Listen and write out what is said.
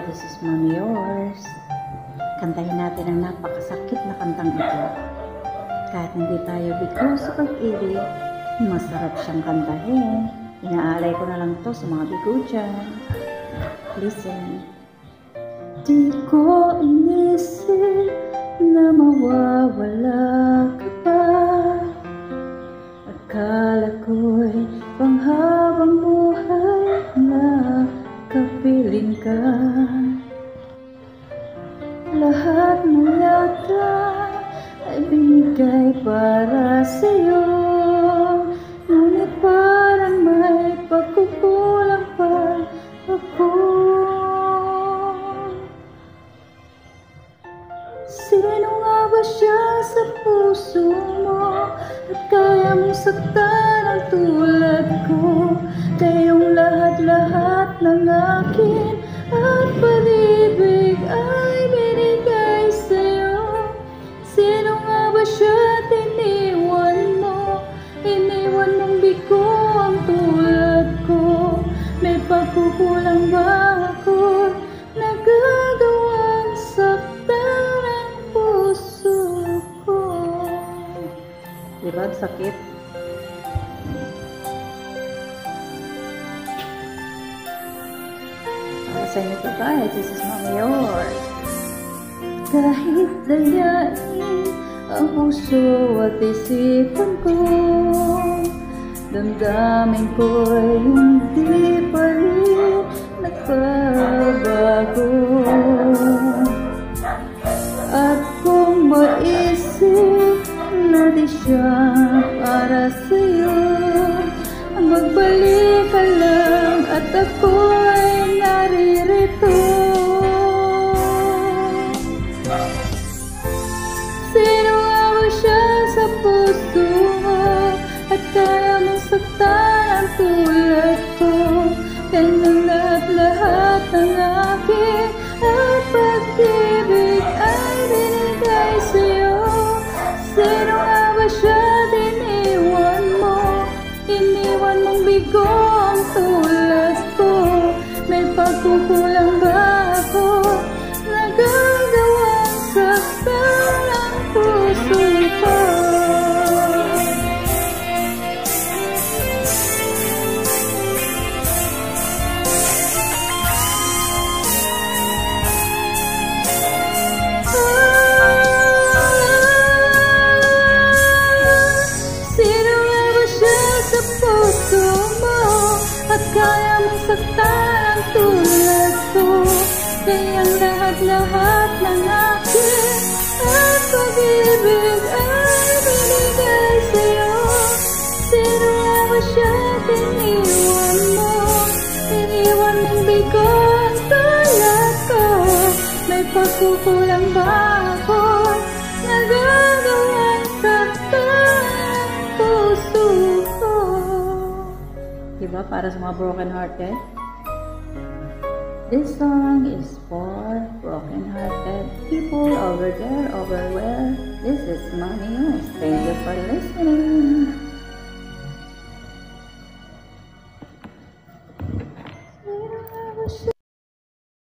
this is Mommy Yours. Kantahin natin ang napakasakit na kantang ito. Kahit hindi tayo bigo sa pag-ibig, masarap siyang kantahin. Inaalay ko na lang to sa mga bigo dyan. Listen. Di ko inisip na mawawala ka pa. Akala ko'y panghabang buhay na kapiling ka. Lahat ng yata ay binigay para sa'yo, ngunit parang may pagkukulang pa ako. Sino nga ba siya sa puso mo at kaya mong saktan ang tulad ko? Kayong lahat-lahat ng akin at pag-ibig ay binigay sa'yo. Sino nga ba siya at iniwan mo? Iniwan mong bigo ang tulad ko. May pagkukulang ba ako? Nagagawang saktan ang puso ko. Diba? Sakit. Para sa inyo to guys, this is Mommy Yours. Kahit dayain ang puso at isipan ko, damdamin ko'y hindi pa rin nagbabago. At kung maisip na di siya para sa'yo, magbalik ka lang at ako'y naririto. Sino nga ba siya sa puso mo at kaya mong saktan ang tulad ko? Kanyang lahat-lahat ng akin at pag-ibig ay binigay sa'yo. Sino nga ba siya at iniwan mo? Iniwan mong bigo ang tulad ko. May pagkukulang ba ako? Nagagawang saktan ang puso ko. Sino nga ba siya sa puso mo at kaya mong saktan ang tulad ko? Kayang lahat-lahat ng akin at pag-ibig ay binigay sa'yo. Sino nga ba siya at iniwan mo? Iniwan mong bigo ang tulad ko. May pagkukulang ba ako? Nagagawang saktan ang puso ko. Diba? Para sa mga broken hearted. This song is for broken-hearted people over there, over where. This is Mommy Yours. Thank you for listening.